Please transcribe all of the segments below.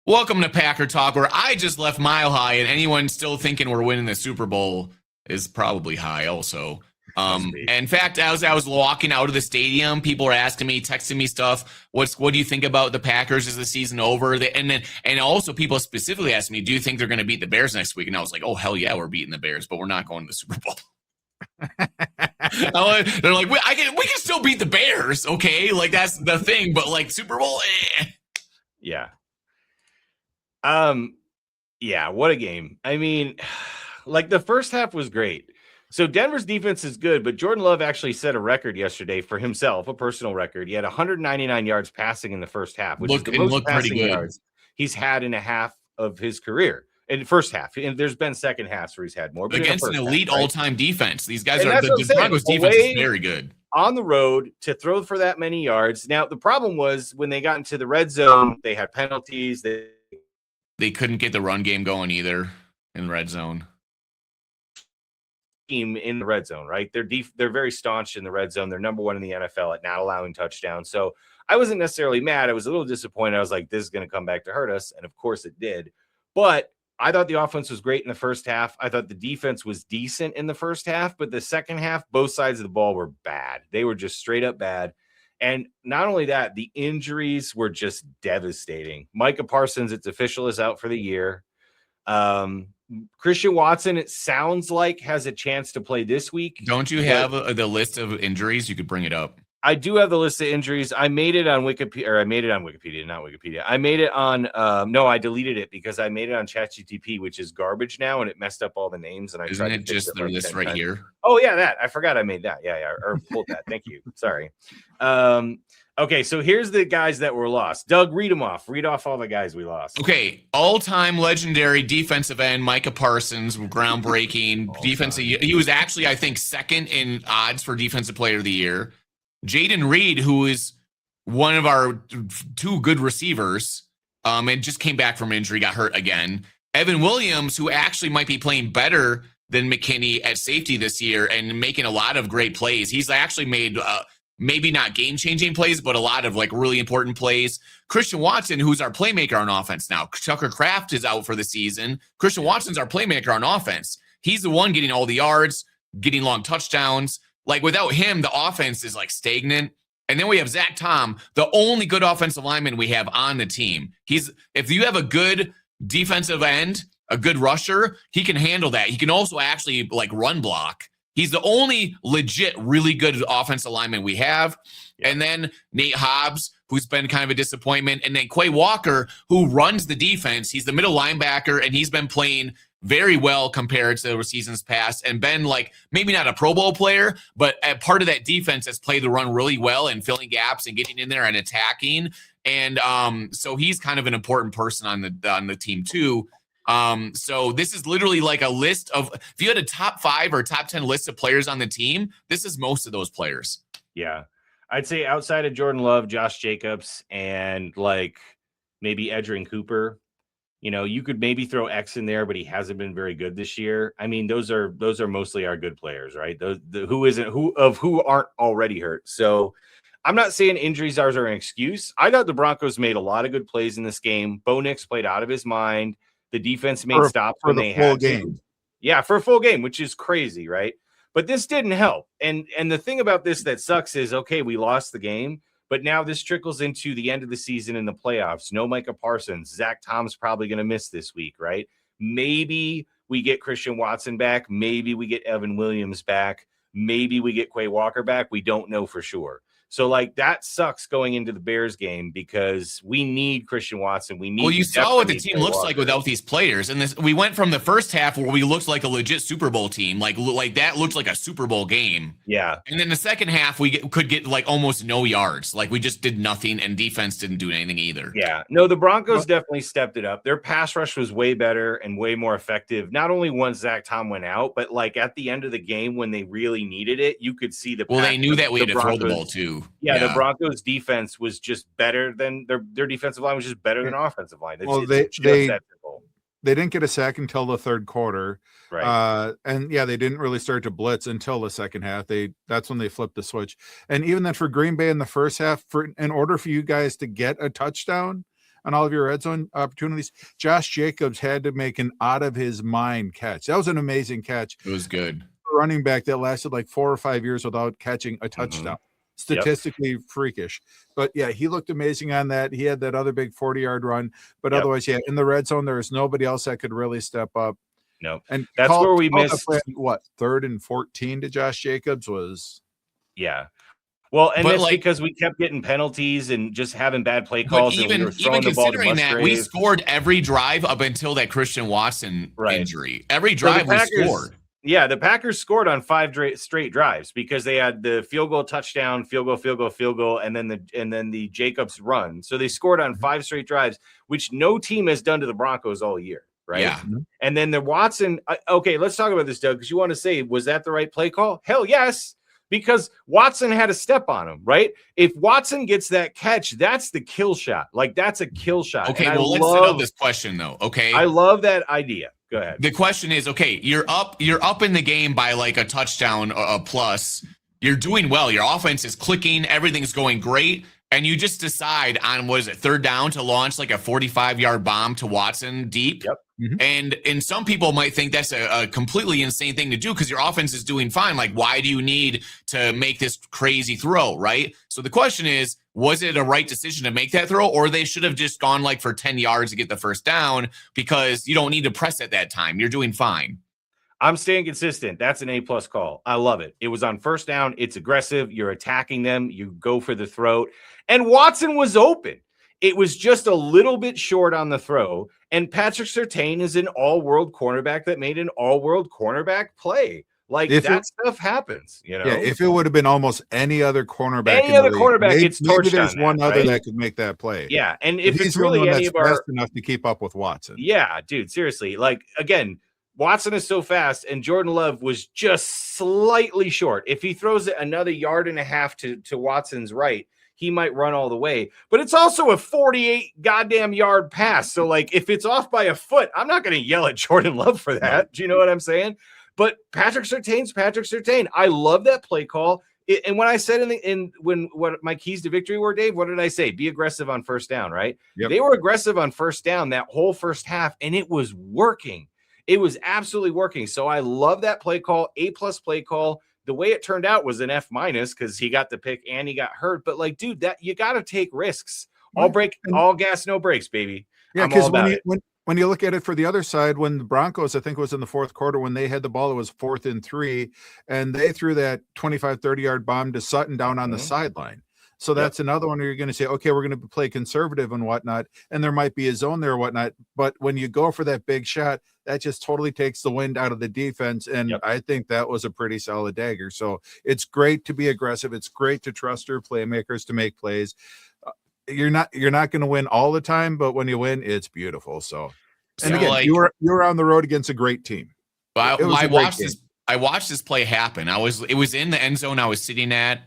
Welcome to Packer Talk, where I just left Mile High, and anyone still thinking we're winning the Super Bowl is probably high also. In fact, as I was walking out of the stadium, people were asking me, texting me stuff. What do you think about the Packers? Is the season over? And also people specifically asked me, do you think they're going to beat the Bears next week? And I was like, oh, hell yeah, we're beating the Bears, but we're not going to the Super Bowl. They're like, we can still beat the Bears, okay? Like, that's the thing, but like Super Bowl, Yeah. Yeah, what a game. I mean, like the first half was great. So Denver's defense is good, but Jordan Love actually set a record yesterday for himself, a personal record. He had 199 yards passing in the first half, which is the most passing yards he's had in a half of his career. In the first half, and there's been second halves where he's had more. But against an elite all-time defense. These guys are the Broncos defense is very good. On the road to throw for that many yards. Now, the problem was when they got into the red zone, they had penalties. They couldn't get the run game going either in the red zone. Team in the red zone, right? They're very staunch in the red zone. They're number one in the NFL at not allowing touchdowns. So I wasn't necessarily mad. I was a little disappointed. I was like, this is going to come back to hurt us. And of course it did. But I thought the offense was great in the first half. I thought the defense was decent in the first half, but the second half, both sides of the ball were bad. They were just straight up bad. And not only that, the injuries were just devastating. Micah Parsons, it's official, is out for the year. Christian Watson, it sounds like, has a chance to play this week. Don't you have the list of injuries? You could bring it up. I do have the list of injuries. I made it on Wikipedia, or I made it on Wikipedia, not Wikipedia. I made it on, no, I deleted it because I made it on ChatGPT, which is garbage now, and it messed up all the names. And Isn't it just the list right here? Oh, yeah, that. I forgot I made that. Yeah, or pulled that. Thank you. Sorry. Okay, so here's the guys that were lost. Doug, read them off. Read off all the guys we lost. Okay, all-time legendary defensive end Micah Parsons, groundbreaking defensive. He was actually, I think, second in odds for Defensive Player of the Year. Jaden Reed, who is one of our two good receivers, and just came back from injury, got hurt again. Evan Williams, who actually might be playing better than McKinney at safety this year and making a lot of great plays. He's actually made maybe not game-changing plays, but a lot of like really important plays. Christian Watson, who's our playmaker on offense now. Tucker Kraft is out for the season. Christian Watson's our playmaker on offense. He's the one getting all the yards, getting long touchdowns. Like, without him, the offense is like stagnant. And then we have Zach Tom, the only good offensive lineman we have on the team. If you have a good defensive end, a good rusher, he can handle that. He can also actually like run block. He's the only legit, really good offensive lineman we have. Yeah. And then Nate Hobbs, who's been kind of a disappointment. And then Quay Walker, who runs the defense. He's the middle linebacker, and he's been playing very well compared to the seasons past, and been like maybe not a Pro Bowl player, but a part of that defense has played the run really well and filling gaps and getting in there and attacking. And so he's kind of an important person on the team too. So this is literally like a list of, if you had a top 5 or top 10 list of players on the team, this is most of those players. Yeah. I'd say outside of Jordan Love, Josh Jacobs, and like maybe Edgerrin Cooper, you know, you could maybe throw X in there, but he hasn't been very good this year. I mean, those are mostly our good players, right? Who aren't already hurt. So I'm not saying injuries are an excuse. I thought the Broncos made a lot of good plays in this game. Bo Nix played out of his mind. The defense made stops when they had to. Yeah, for a full game, which is crazy, right? But this didn't help. And the thing about this that sucks is, okay, we lost the game, but now this trickles into the end of the season in the playoffs. No Micah Parsons. Zach Tom's probably going to miss this week, right? Maybe we get Christian Watson back. Maybe we get Evan Williams back. Maybe we get Quay Walker back. We don't know for sure. So, like, that sucks going into the Bears game because we need Christian Watson. Well, you saw what the team looks like without these players. And we went from the first half where we looked like a legit Super Bowl team. Like that looked like a Super Bowl game. Yeah. And then the second half, we could get like almost no yards. Like, we just did nothing, and defense didn't do anything either. Yeah. No, the Broncos definitely stepped it up. Their pass rush was way better and way more effective. Not only once Zach Tom went out, but like at the end of the game when they really needed it, you could see they knew that we had to throw the ball too. Yeah, the Broncos defense was just better than their defensive line was just better than offensive line. They didn't get a sack until the third quarter. Right. And yeah, they didn't really start to blitz until the second half. That's when they flipped the switch. And even then for Green Bay in the first half, in order for you guys to get a touchdown, on all of your red zone opportunities, Josh Jacobs had to make an out of his mind catch. That was an amazing catch. It was good. Running back that lasted like 4 or 5 years without catching a touchdown. Statistically freakish. But yeah, he looked amazing on that. He had that other big 40-yard run. But otherwise, yeah, in the red zone, there was nobody else that could really step up. No. And that's where we missed. What, 3rd and 14 to Josh Jacobs was. Yeah. Well, and it's like, because we kept getting penalties and just having bad play calls. Even, and we were throwing the ball to considering that, we scored every drive up until that Christian Watson injury. Every drive we scored. Yeah, the Packers scored on 5 straight drives because they had the field goal, touchdown, field goal, and then the Jacobs run. So they scored on 5 straight drives, which no team has done to the Broncos all year, right? Yeah. And then the Watson. Okay, let's talk about this, Doug, because you want to say, was that the right play call? Hell yes, because Watson had a step on him, right? If Watson gets that catch, that's the kill shot. Like, that's a kill shot. Okay, well, let's set up this question though. Okay, I love that idea. Go ahead. The question is, okay, you're up in the game by like a touchdown plus. You're doing well. Your offense is clicking. Everything's going great. And you just decide on, what is it, 3rd down to launch like a 45-yard bomb to Watson deep. Yep. And some people might think that's a completely insane thing to do because your offense is doing fine. Like, why do you need to make this crazy throw, right? So the question is, was it a right decision to make that throw, or they should have just gone like for 10 yards to get the 1st down because you don't need to press at that time. You're doing fine. I'm staying consistent. That's an A+ call. I love it. It was on 1st down. It's aggressive. You're attacking them. You go for the throat. And Watson was open. It was just a little bit short on the throw. And Patrick Surtain is an all-world cornerback that made an all-world cornerback play. Like, stuff happens, you know. Yeah, if it would have been almost any other cornerback, gets torched. Maybe there's one other right? that could make that play. Yeah, and if it's really any of fast enough to keep up with Watson. Yeah, dude, seriously. Like, again, Watson is so fast, and Jordan Love was just slightly short. If he throws it another 1.5 yards to Watson's right, he might run all the way. But it's also a 48 goddamn yard pass. So, like, if it's off by a foot, I'm not going to yell at Jordan Love for that. Do you know what I'm saying? But Patrick Surtain's Patrick Surtain. I love that play call. And when I said what my keys to victory were, Dave, what did I say? Be aggressive on 1st down, right? Yep. They were aggressive on 1st down that whole 1st half, and it was working. It was absolutely working. So I love that play call, A+ play call. The way it turned out was an F- because he got the pick and he got hurt. But like, dude, that you got to take risks. All gas, no brakes, baby. Yeah, because when you look at it for the other side, when the Broncos, I think it was in the 4th quarter, when they had the ball, it was 4th and 3, and they threw that 25, 30-yard bomb to Sutton down on the sideline. So that's another one where you're going to say, okay, we're going to play conservative and whatnot, and there might be a zone there or whatnot. But when you go for that big shot, that just totally takes the wind out of the defense. And I think that was a pretty solid dagger. So it's great to be aggressive. It's great to trust your playmakers to make plays. You're not going to win all the time, but when you win, it's beautiful. So, and again, like, you were on the road against a great team. I watched this play happen. It was in the end zone I was sitting at.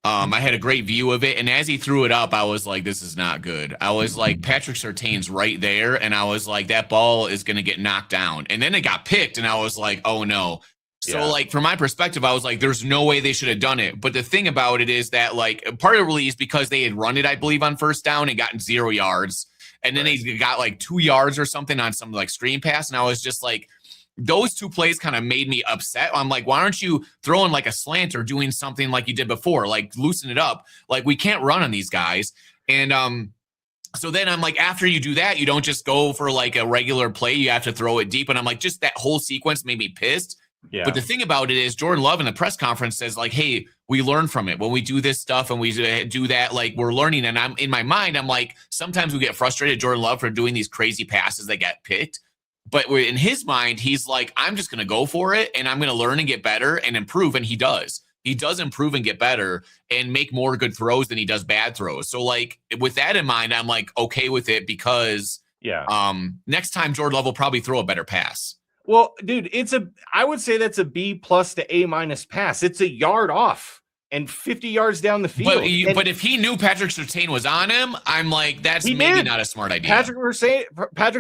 I had a great view of it, and as he threw it up, I was like, this is not good. I was like, Patrick Surtain's right there, and I was like, that ball is going to get knocked down. And then it got picked, and I was like, oh no. So like, from my perspective, I was like, there's no way they should have done it. But the thing about it is that, like, part of it really is because they had run it, I believe, on 1st down and gotten 0 yards. And then they got like 2 yards or something on some like screen pass. And I was just like, those 2 plays kind of made me upset. I'm like, why aren't you throwing like a slant or doing something like you did before? Like, loosen it up. Like, we can't run on these guys. And so then I'm like, after you do that, you don't just go for like a regular play. You have to throw it deep. And I'm like, just that whole sequence made me pissed. Yeah. But the thing about it is, Jordan Love in the press conference says like, hey, we learn from it when we do this stuff and we do that. Like, we're learning. And I'm in my mind, I'm like, sometimes we get frustrated, Jordan Love, for doing these crazy passes that get picked. But in his mind, he's like, I'm just going to go for it and I'm going to learn and get better and improve. And he does. He does improve and get better and make more good throws than he does bad throws. So like, with that in mind, I'm like, okay with it because next time Jordan Love will probably throw a better pass. Well, dude, I would say that's a B+ to A- pass. It's a yard off and 50 yards down the field. But if he knew Patrick Surtain was on him, I'm like, that's maybe not a smart idea. Patrick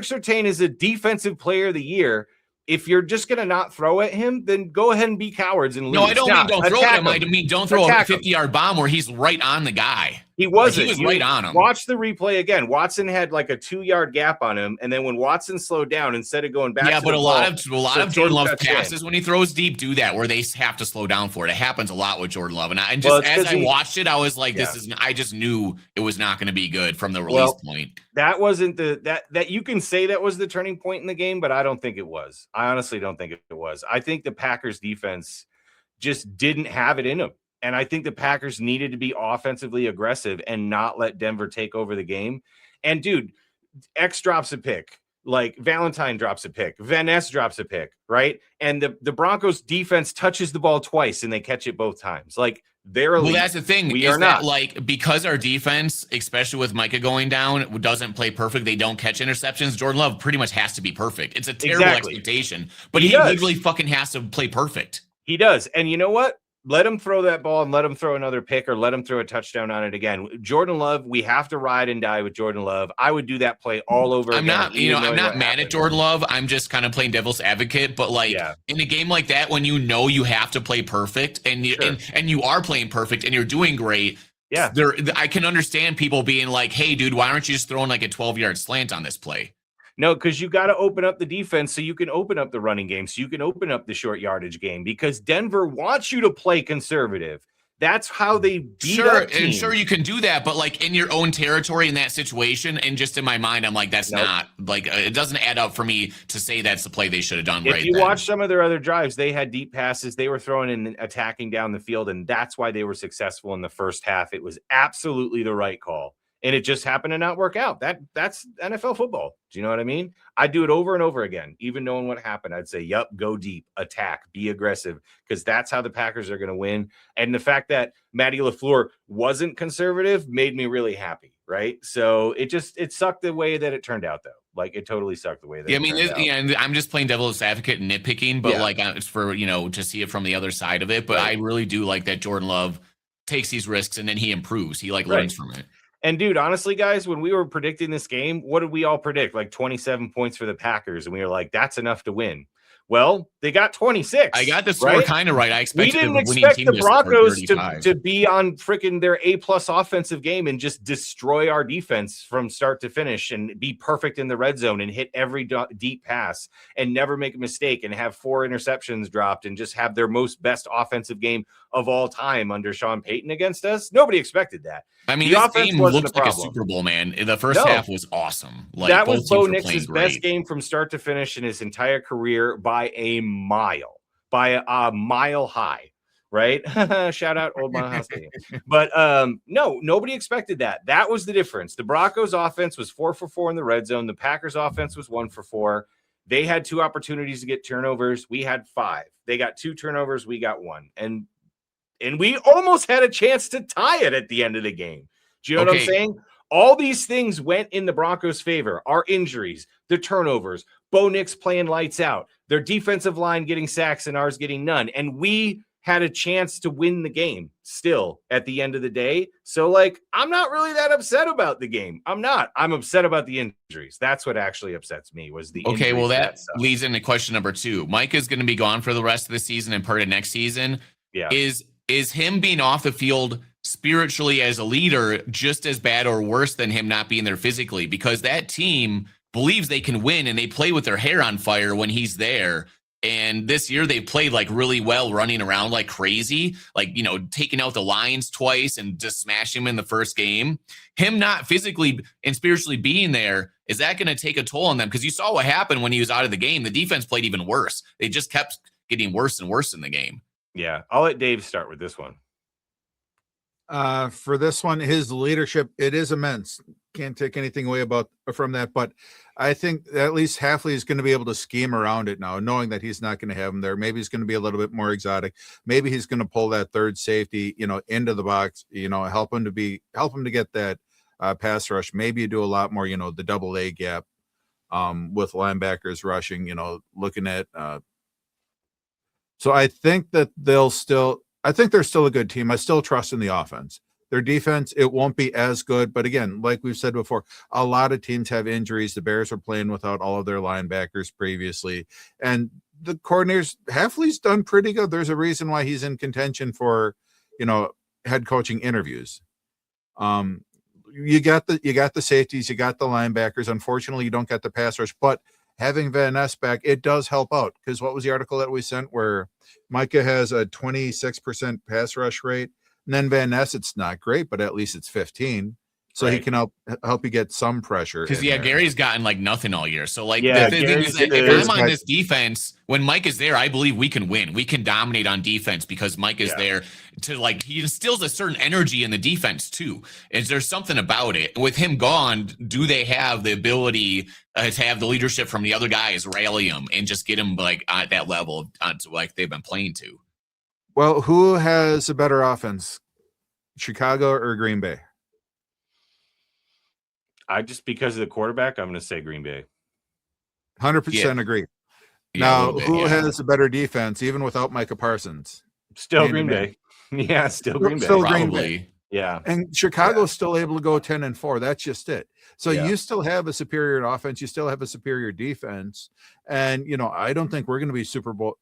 Surtain is a defensive player of the year. If you're just going to not throw at him, then go ahead and be cowards and lose. No, I don't mean don't throw at him. I mean don't throw a 50-yard bomb where he's right on the guy. He wasn't. He was right on him. Watch the replay again. Watson had like a 2-yard gap on him, and then when Watson slowed down, instead of going back, but a lot of Jordan Love's passes in. when he throws deep do that, where they have to slow down for it. It happens a lot with Jordan Love, and as I watched it, I was like, I just knew it was not going to be good from the release point. That wasn't that you can say that was the turning point in the game, but I don't think it was. I honestly don't think it was. I think the Packers defense just didn't have it in them. And I think the Packers needed to be offensively aggressive and not let Denver take over the game. And dude, X drops a pick, like Valentine drops a pick, Van Ness drops a pick, right? And the Broncos defense touches the ball twice and they catch it both times. Like they're elite. Well, that's the thing. We are not, like, because our defense, especially with Micah going down, doesn't play perfect. They don't catch interceptions. Jordan Love pretty much has to be perfect. It's a terrible expectation, but he literally fucking has to play perfect. He does. And you know what? Let him throw that ball and let him throw another pick or let him throw a touchdown on it again. Jordan Love, we have to ride and die with Jordan Love. I would do that play all over again. I'm not mad at Jordan Love. I'm just kind of playing devil's advocate. But in a game like that, when you know you have to play perfect and you are playing perfect and you're doing great, I can understand people being like, hey, dude, why aren't you just throwing like a 12-yard slant on this play? No, because you got to open up the defense so you can open up the running game, so you can open up the short yardage game, because Denver wants you to play conservative. That's how they beat up teams. And sure, you can do that, but like in your own territory in that situation, and just in my mind, I'm like, that's not like it doesn't add up for me to say that's the play they should have done. If you watch some of their other drives, they had deep passes. They were throwing and attacking down the field, and that's why they were successful in the first half. It was absolutely the right call. And it just happened to not work out. That's NFL football. Do you know what I mean? I do it over and over again. Even knowing what happened, I'd say, yep, go deep, attack, be aggressive, because that's how the Packers are going to win. And the fact that Matty LaFleur wasn't conservative made me really happy, right? So it sucked the way that it turned out, though. Like, it totally sucked the way that it turned out. And I'm just playing devil's advocate and nitpicking, but it's for, to see it from the other side of it. But I really do like that Jordan Love takes these risks and then he improves. He learns from it. And dude, honestly, guys, when we were predicting this game, what did we all predict? Like 27 points for the Packers. And we were like, that's enough to win. Well, they got 26. I got the score kind of right. I expected we didn't expect the Broncos to be on freaking their A-plus offensive game and just destroy our defense from start to finish and be perfect in the red zone and hit every deep pass and never make a mistake and have 4 interceptions dropped and just have their most best offensive game of all time under Sean Payton against us. Nobody expected that. I mean, this game looks like a Super Bowl, man. The first half was awesome. That was Bo Nix's best game from start to finish in his entire career by a mile high, right? Shout out Old Mile House Stadium. But no, nobody expected that. That was the difference. The Broncos offense was 4 for 4 in the red zone. The Packers offense was 1 for 4. They had 2 opportunities to get turnovers. We had 5. They got 2 turnovers. We got 1. And we almost had a chance to tie it at the end of the game. Do you know what I'm saying? All these things went in the Broncos' favor. Our injuries, the turnovers, Bo Nix playing lights out, their defensive line getting sacks and ours getting none. And we had a chance to win the game still at the end of the day. So, I'm not really that upset about the game. I'm not. I'm upset about the injuries. That's what actually upsets me was the injuries. Okay, well, that leads into question number 2. Mike is going to be gone for the rest of the season and part of next season. Yeah. Is him being off the field spiritually as a leader just as bad or worse than him not being there physically? Because that team believes they can win and they play with their hair on fire when he's there. And this year they played really well, running around like crazy, taking out the Lions twice and just smashing them in the first game. Him not physically and spiritually being there, is that going to take a toll on them? Because you saw what happened when he was out of the game. The defense played even worse. They just kept getting worse and worse in the game. Yeah, I'll let Dave start with this one. For this one, his leadership, it is immense. Can't take anything away from that, but I think at least Hafley is going to be able to scheme around it now, knowing that he's not going to have him there. Maybe he's going to be a little bit more exotic. Maybe he's going to pull that third safety, into the box, help him to get that pass rush. Maybe you do a lot more, the double A gap with linebackers rushing, looking at. So I think that they're still a good team. I still trust in the offense. Their defense, it won't be as good. But again, like we've said before, a lot of teams have injuries. The Bears are playing without all of their linebackers previously. And the coordinators, Hafley's done pretty good. There's a reason why he's in contention for, head coaching interviews. You got the safeties, you got the linebackers. Unfortunately, you don't get the pass rush, but having Van Ness back, it does help out. Because what was the article that we sent where Micah has a 26% pass rush rate, and then Van Ness, it's not great, but at least it's 15. So he can help you get some pressure. Because Gary's gotten like nothing all year. So like Yeah, the thing is, that if I'm on this defense, when Mike is there, I believe we can win. We can dominate on defense because Mike is there to like he instills a certain energy in the defense too. Is there something about it? With him gone, do they have the ability to have the leadership from the other guys rally him and just get him like at that level to like they've been playing to? Well, who has a better offense, Chicago or Green Bay? Because of the quarterback, I'm going to say Green Bay. 100% agree. Yeah, now, who has a better defense, even without Micah Parsons? Still Green Bay. Yeah, still Green Bay. Still Probably. Green Bay. Yeah. And Chicago's still able to go 10-4. That's just it. So you still have a superior offense. You still have a superior defense. And, I don't think we're going to be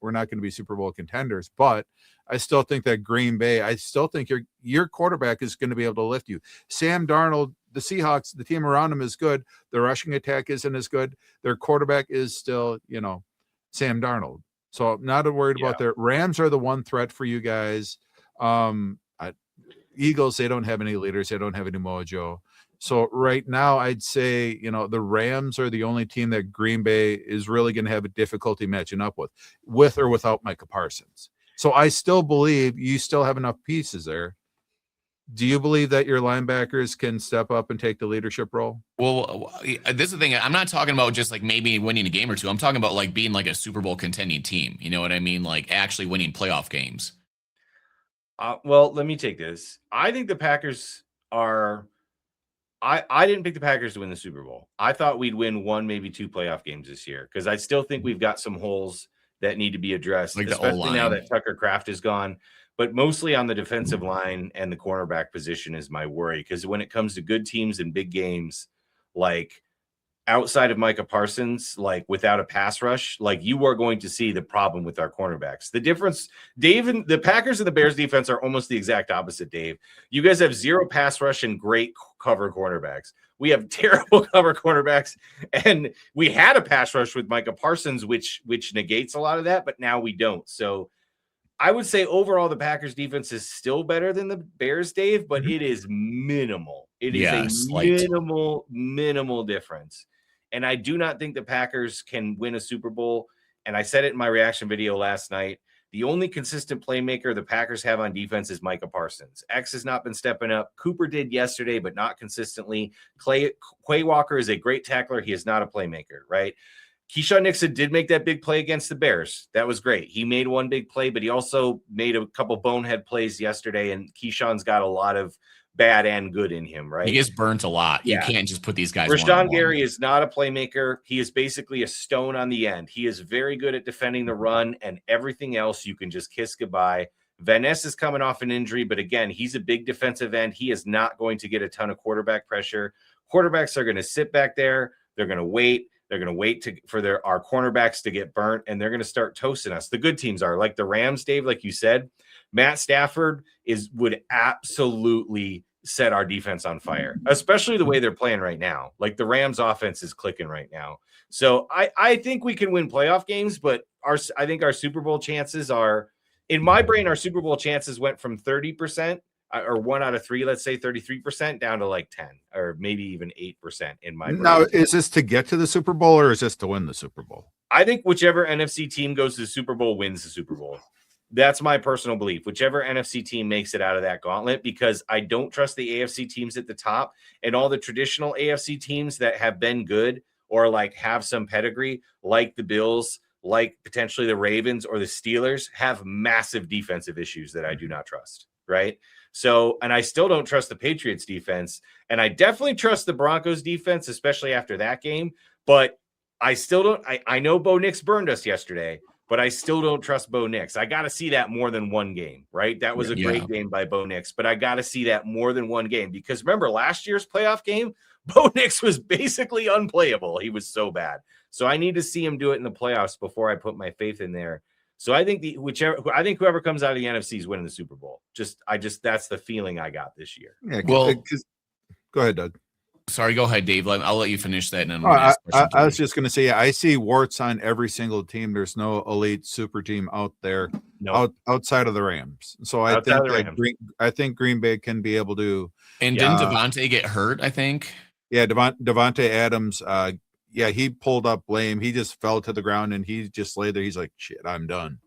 we're not going to be Super Bowl contenders, but I still think that Green Bay, I still think your quarterback is going to be able to lift you. Sam Darnold, the Seahawks, the team around him is good. The rushing attack isn't as good. Their quarterback is still, Sam Darnold. So I'm not worried about their Rams are the one threat for you guys. Eagles, they don't have any leaders. They don't have any mojo. So right now, I'd say, the Rams are the only team that Green Bay is really going to have a difficulty matching up with or without Micah Parsons. So I still believe you still have enough pieces there. Do you believe that your linebackers can step up and take the leadership role? Well, this is the thing. I'm not talking about just like maybe winning a game or two. I'm talking about like being like a Super Bowl contending team. You know what I mean? Like actually winning playoff games. Well, let me take this. I think the Packers are. I didn't pick the Packers to win the Super Bowl. I thought we'd win one, maybe two playoff games this year because I still think we've got some holes that need to be addressed, like especially now that Tucker Kraft is gone. But mostly on the defensive line and the cornerback position is my worry because when it comes to good teams and big games, like outside of Micah Parsons, like without a pass rush, like you are going to see the problem with our cornerbacks. The difference, Dave, and the Packers and the Bears defense are almost the exact opposite, Dave. You guys have zero pass rush and great cover cornerbacks. We have terrible cover cornerbacks, and we had a pass rush with Micah Parsons, which negates a lot of that, but now we don't. So I would say overall the Packers defense is still better than the Bears, Dave, but it is minimal. It is minimal difference. And I do not think the Packers can win a Super Bowl. And I said it in my reaction video last night. The only consistent playmaker the Packers have on defense is Micah Parsons. X has not been stepping up. Cooper did yesterday, but not consistently. Quay Walker is a great tackler. He is not a playmaker, right? Keyshawn Nixon did make that big play against the Bears. That was great. He made one big play, but he also made a couple bonehead plays yesterday, and Keyshawn's got a lot of bad and good in him, right? He gets burnt a lot. You can't just put these guys Rashawn Gary is not a playmaker. He is basically a stone on the end. He is very good at defending the run, and everything else you can just kiss goodbye. Van Ness is coming off an injury, but again, he's a big defensive end. He is not going to get a ton of quarterback pressure. Quarterbacks are going to sit back there. They're going to wait. They're going to wait for our cornerbacks to get burnt, and they're going to start toasting us. The good teams are like the Rams, Dave, like you said. Matt Stafford would absolutely set our defense on fire, especially the way they're playing right now. Like the Rams offense is clicking right now. So I think we can win playoff games, but I think our Super Bowl chances are, in my brain, our Super Bowl chances went from 30% or 1 out of 3, let's say 33% down to like 10 or maybe even 8% in my brain. Now, is this to get to the Super Bowl or is this to win the Super Bowl? I think whichever NFC team goes to the Super Bowl wins the Super Bowl. That's my personal belief. Whichever NFC team makes it out of that gauntlet, because I don't trust the AFC teams at the top, and all the traditional AFC teams that have been good or like have some pedigree, like the Bills, like potentially the Ravens or the Steelers, have massive defensive issues that I do not trust. Right. So, and I still don't trust the Patriots defense, and I definitely trust the Broncos defense, especially after that game. But I still don't. I know Bo Nix burned us yesterday, but I still don't trust Bo Nix. I got to see that more than one game, right? That was a great game by Bo Nix, but I got to see that more than one game, because remember last year's playoff game, Bo Nix was basically unplayable. He was so bad. So I need to see him do it in the playoffs before I put my faith in there. So I think whoever comes out of the NFC is winning the Super Bowl. That's the feeling I got this year. Yeah. Well, Go ahead, Doug. Sorry, go ahead, Dave. I'll let you finish that. And then I was just going to say, I see warts on every single team. There's no elite super team out there outside of the Rams. So I think Green Bay can be able to. And didn't Devontae get hurt? I think. Yeah, Devontae Adams. He pulled up lame. He just fell to the ground and he just lay there. He's like, "Shit, I'm done."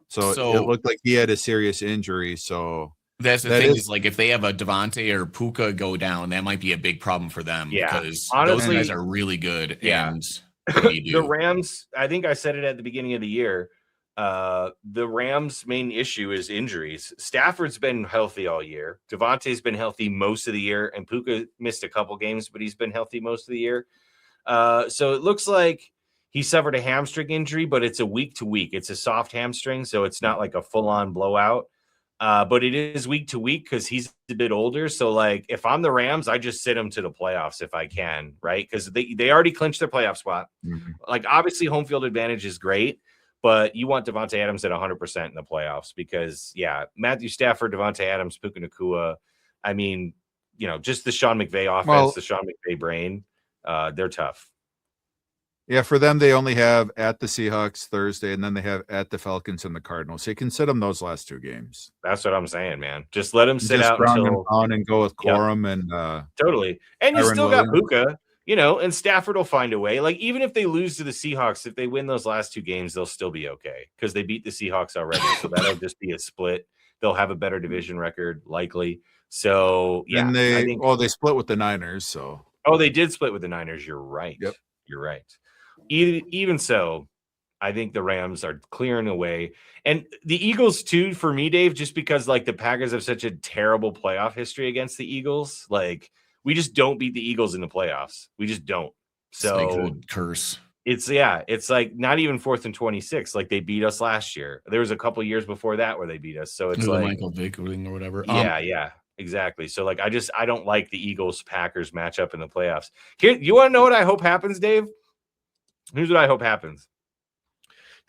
So it looked like he had a serious injury. So. That's the thing is like if they have a Devontae or Puka go down, that might be a big problem for them because honestly, those guys are really good. Yeah. And the Rams, I think I said it at the beginning of the year. The Rams' main issue is injuries. Stafford's been healthy all year. Devontae's been healthy most of the year, and Puka missed a couple games, but he's been healthy most of the year. So it looks like he suffered a hamstring injury, but it's a week to week. It's a soft hamstring, so it's not like a full-on blowout. But it is week to week because he's a bit older. So, like, if I'm the Rams, I just sit him to the playoffs if I can, right? Because they already clinched their playoff spot. Mm-hmm. Like, obviously, home field advantage is great, but you want Devontae Adams at 100% in the playoffs because, Matthew Stafford, Devontae Adams, Puka Nacua. I mean, just the Sean McVay offense, the Sean McVay brain, they're tough. Yeah, for them, they only have at the Seahawks Thursday, and then they have at the Falcons and the Cardinals. So you can sit them those last two games. That's what I'm saying, man. Just let them sit out until and go with Corum and totally. And you Kyren still Williams. got Puka, and Stafford will find a way. Like even if they lose to the Seahawks, if they win those last two games, they'll still be okay because they beat the Seahawks already. So that'll just be a split. They'll have a better division record, likely. So and they split with the Niners. So they did split with the Niners. You're right. Yep. You're right. Even so, I think the Rams are clearing away. And the Eagles, too, for me, Dave, just because, like, the Packers have such a terrible playoff history against the Eagles. Like, we just don't beat the Eagles in the playoffs. We just don't. So it's like a curse. It's like not even 4th and 26. Like, they beat us last year. There was a couple years before that where they beat us. So it's like Michael Vick or whatever. Yeah. Exactly. So, like, I don't like the Eagles-Packers matchup in the playoffs. Here, you want to know what I hope happens, Dave? Here's what I hope happens.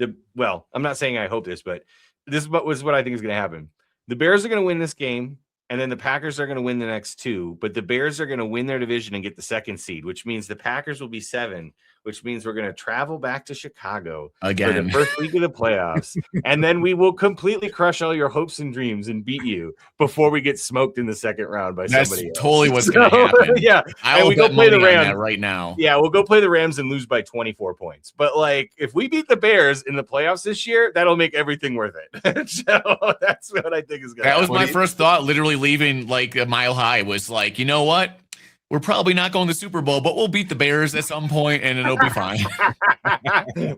I'm not saying I hope this, but this was what I think is going to happen. The Bears are going to win this game, and then the Packers are going to win the next two, but the Bears are going to win their division and get the second seed, which means the Packers will be 7, which means we're going to travel back to Chicago again for the first week of the playoffs, and then we will completely crush all your hopes and dreams and beat you before we get smoked in the second round by somebody else. That's totally what's going to happen. Yeah, and we go play the Rams right now. Yeah, we'll go play the Rams and lose by 24 points. But like, if we beat the Bears in the playoffs this year, that'll make everything worth it. So that's what I think is going to happen. That was my first thought, literally leaving like a mile high, was like, you know what? We're probably not going to the Super Bowl, but we'll beat the Bears at some point, and it'll be fine.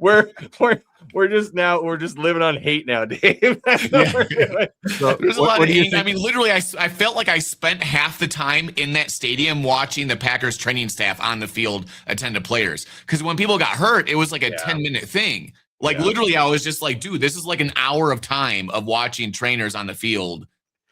we're just living on hate now, Dave. So, there's a lot of hate. I mean, literally, I felt like I spent half the time in that stadium watching the Packers training staff on the field attend to players, because when people got hurt, it was like a 10-minute thing. Like literally, I was just like, dude, this is like an hour of time of watching trainers on the field.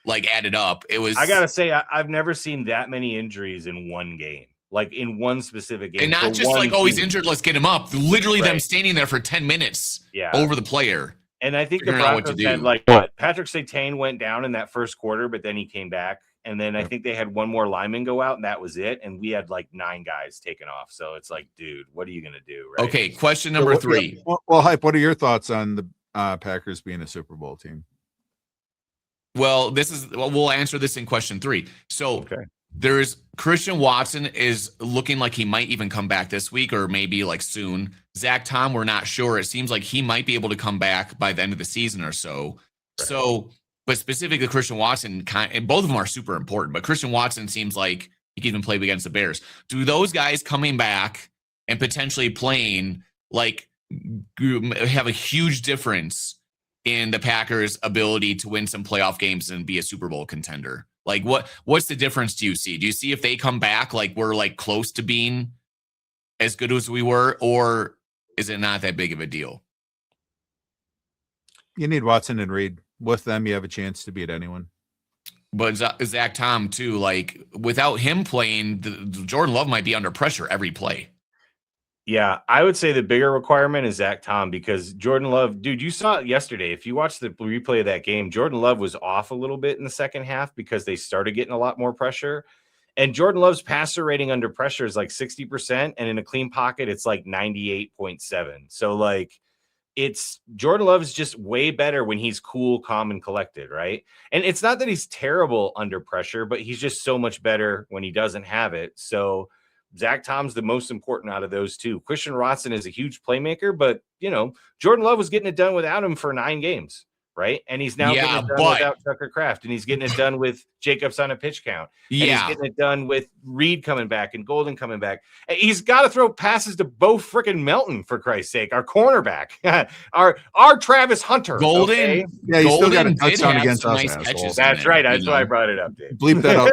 Like added up, it was. I gotta say, I've never seen that many injuries in one game, like in one specific game, and not just like, oh, he's injured, let's get him up. Literally, them standing there for 10 minutes, over the player. And I think the Broncos had like what Patrick Surtain went down in that first quarter, but then he came back, and then I think they had one more lineman go out, and that was it. And we had like 9 guys taken off. So it's like, dude, what are you gonna do? Right? Okay, question number 3. Well, Hype, what are your thoughts on the Packers being a Super Bowl team? Well, we'll answer this in question 3. So there's Christian Watson is looking like he might even come back this week or maybe like soon. Zach Tom, we're not sure. It seems like he might be able to come back by the end of the season or so. Right. So, but specifically Christian Watson, and both of them are super important, but Christian Watson seems like he can even play against the Bears. Do those guys coming back and potentially playing like have a huge difference in the Packers' ability to win some playoff games and be a Super Bowl contender? Like, what's the difference do you see? Do you see if they come back, like we're like close to being as good as we were, or is it not that big of a deal? You need Watson and Reed. With them, you have a chance to beat anyone. But Zach Tom too, like without him playing, Jordan Love might be under pressure every play. Yeah, I would say the bigger requirement is Zach Tom, because Jordan Love, dude, you saw it yesterday. If you watched the replay of that game, Jordan Love was off a little bit in the second half because they started getting a lot more pressure. And Jordan Love's passer rating under pressure is like 60%, and in a clean pocket, it's like 98.7. So like, it's Jordan Love is just way better when he's cool, calm, and collected, right? And it's not that he's terrible under pressure, but he's just so much better when he doesn't have it. So Zach Tom's the most important out of those two. Christian Watson is a huge playmaker, but Jordan Love was getting it done without him for 9 games, right? And he's now getting it done without Tucker Kraft, and he's getting it done with Jacobs on a pitch count. And he's getting it done with Reed coming back and Golden coming back. He's got to throw passes to Bo freaking Melton, for Christ's sake, our cornerback, our Travis Hunter. Golden, okay? Yeah, you still got a Golden did touchdown have against some us. nice asshole. catches. That's right. That's why I brought it up, Dave. Bleep that up.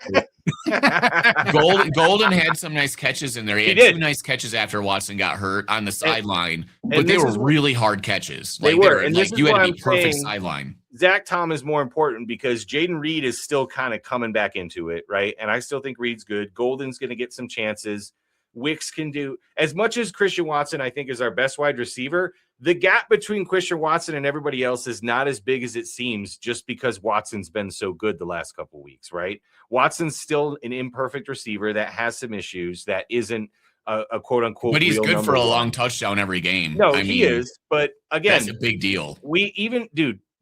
Golden had some nice catches in there. He had 2 nice catches after Watson got hurt on the sideline, but they were really hard catches. They were, and like, you had to be perfect saying, sideline. Zach Tom is more important because Jaden Reed is still kind of coming back into it, right? And I still think Reed's good. Golden's going to get some chances. Wicks can do as much as Christian Watson, I think, is our best wide receiver. The gap between Christian Watson and everybody else is not as big as it seems just because Watson's been so good the last couple of weeks, right? Watson's still an imperfect receiver that has some issues, that isn't a quote unquote. But he's good for a long touchdown every game. No, he is. But again, that's a big deal.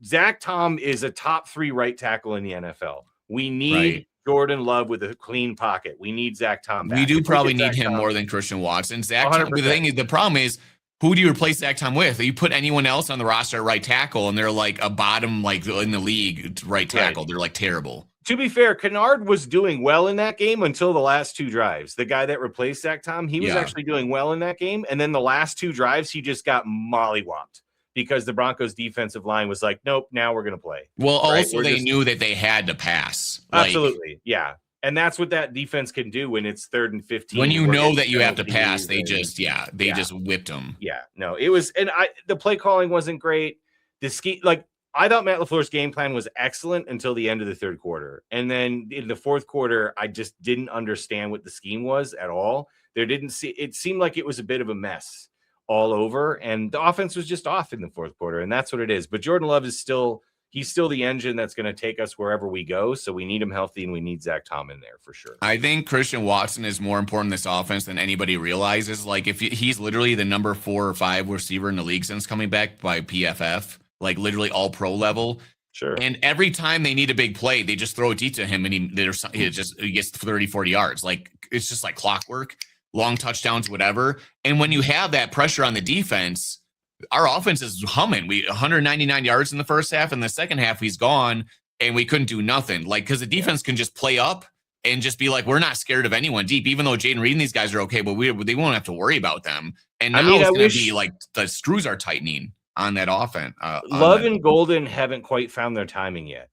Zach Tom is a top 3 right tackle in the NFL. We need Jordan Love with a clean pocket. We need Zach Tom back. We do probably need him more than Christian Watson. Zach Tom, the problem is, who do you replace Zach Tom with? You put anyone else on the roster at right tackle, and they're like a bottom, like in the league right tackle. Right. They're like terrible. To be fair, Kennard was doing well in that game until the last 2 drives. The guy that replaced Zach Tom, he was actually doing well in that game. And then the last 2 drives, he just got mollywopped because the Broncos defensive line was like, nope, now we're going to play. Well, also they knew that they had to pass. Absolutely. Yeah. And that's what that defense can do when it's 3rd and 15. When you know that you have to pass, they just whipped them. Yeah. No, it was, and the play calling wasn't great. I thought Matt LaFleur's game plan was excellent until the end of the 3rd quarter. And then in the 4th quarter, I just didn't understand what the scheme was at all. It seemed like it was a bit of a mess all over, and the offense was just off in the 4th quarter, and that's what it is. But Jordan Love is still the engine that's going to take us wherever we go. So we need him healthy, and we need Zach Tom in there for sure. I think Christian Watson is more important in this offense than anybody realizes. Like, if he's literally the number 4 or 5 receiver in the league since coming back by PFF, like literally all pro level. Sure. And every time they need a big play, they just throw it deep to him, and he gets 30, 40 yards. Like, it's just like clockwork. Long touchdowns, whatever. And when you have that pressure on the defense, our offense is humming. We 199 yards in the first half, and the second half he's gone, and we couldn't do nothing. Like, because the defense can just play up and just be like, we're not scared of anyone deep, even though Jaden Reed and these guys are okay, but they won't have to worry about them. And now it's going to be like the screws are tightening on that offense. Love and Golden haven't quite found their timing yet.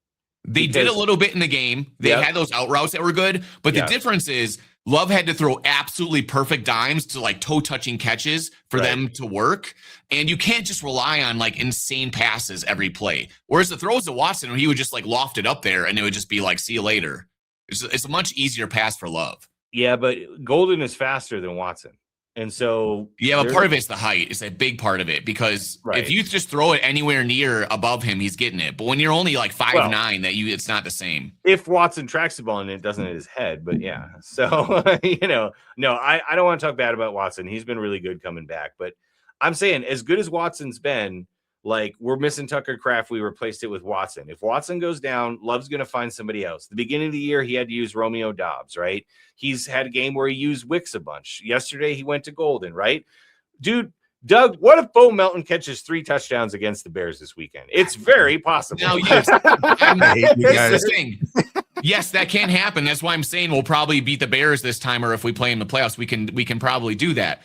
They did a little bit in the game. They had those out routes that were good, but the difference is Love had to throw absolutely perfect dimes to like toe touching catches for them to work. And you can't just rely on like insane passes every play. Whereas the throws to Watson, he would just like loft it up there and it would just be like, see you later. It's a much easier pass for Love. Yeah, but Golden is faster than Watson. And so, but part of it's the height. It's a big part of it because if you just throw it anywhere near above him, he's getting it. But when you're only like 5'9", it's not the same. If Watson tracks the ball and it doesn't hit his head, but yeah. So, no, I don't want to talk bad about Watson. He's been really good coming back. But I'm saying, as good as Watson's been, like, we're missing Tucker Kraft. We replaced it with Watson. If Watson goes down, Love's going to find somebody else. The beginning of the year, he had to use Romeo Doubs, right? He's had a game where he used Wicks a bunch. Yesterday, he went to Golden, right? Dude, Doug, what if Bo Melton catches 3 touchdowns against the Bears this weekend? It's very possible. Now, yes, yes, that can happen. That's why I'm saying we'll probably beat the Bears this time, or if we play in the playoffs, we can probably do that.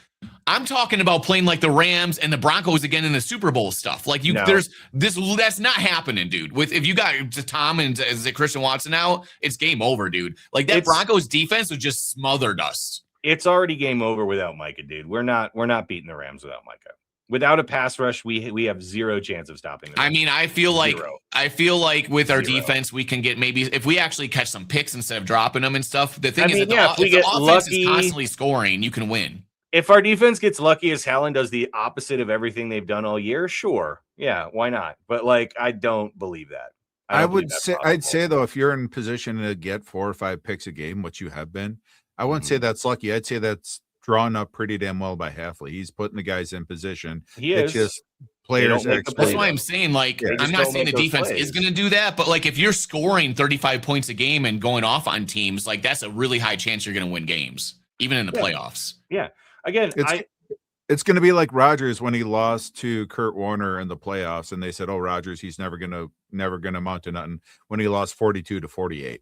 I'm talking about playing like the Rams and the Broncos again in the Super Bowl stuff. Like that's not happening, dude. If you got Tom and Christian Watson out, it's game over, dude. Like that Broncos defense was just smothered us. It's already game over without Micah, dude. We're not beating the Rams without Micah. Without a pass rush, we have 0 chance of stopping them. I mean, I feel like with our defense, we can get maybe if we actually catch some picks instead of dropping them and stuff. The thing is, if the offense is constantly scoring, you can win. If our defense gets lucky as hell and does the opposite of everything they've done all year, sure. Yeah, why not? But like, I don't believe that. I would say, I'd say though, if you're in position to get 4 or 5 picks a game, which you have been, I wouldn't say that's lucky. I'd say that's drawn up pretty damn well by Halfley. He's putting the guys in position. It's just players. That's why I'm saying, like, I'm not saying the defense is going to do that, but like, if you're scoring 35 points a game and going off on teams, like, that's a really high chance you're going to win games, even in the playoffs. Yeah. Again, it's going to be like Rodgers when he lost to Kurt Warner in the playoffs, and they said, "Oh, Rodgers, he's never gonna amount to nothing." When he lost 42-48.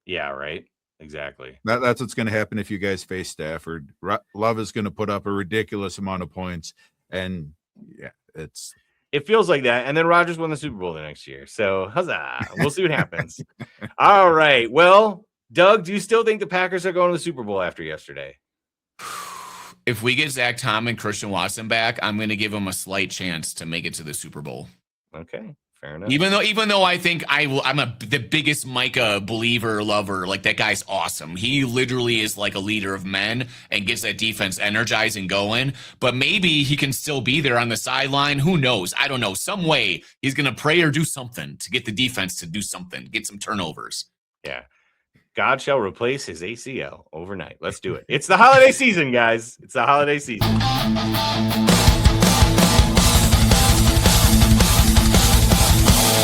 Yeah, right. Exactly. That's what's going to happen if you guys face Stafford. Love is going to put up a ridiculous amount of points, and yeah, it feels like that. And then Rodgers won the Super Bowl the next year, so huzzah! We'll see what happens. All right. Well, Doug, do you still think the Packers are going to the Super Bowl after yesterday? If we get Zach Tom and Christian Watson back, I'm going to give him a slight chance to make it to the Super Bowl. Okay, fair enough. Even though I think I'm the biggest Micah believer, lover. Like, that guy's awesome. He literally is like a leader of men and gets that defense energized and going. But maybe he can still be there on the sideline. Who knows? I don't know. Some way he's going to pray or do something to get the defense to do something, get some turnovers. Yeah. God shall replace his ACL overnight. Let's do it. It's the holiday season, guys. It's the holiday season.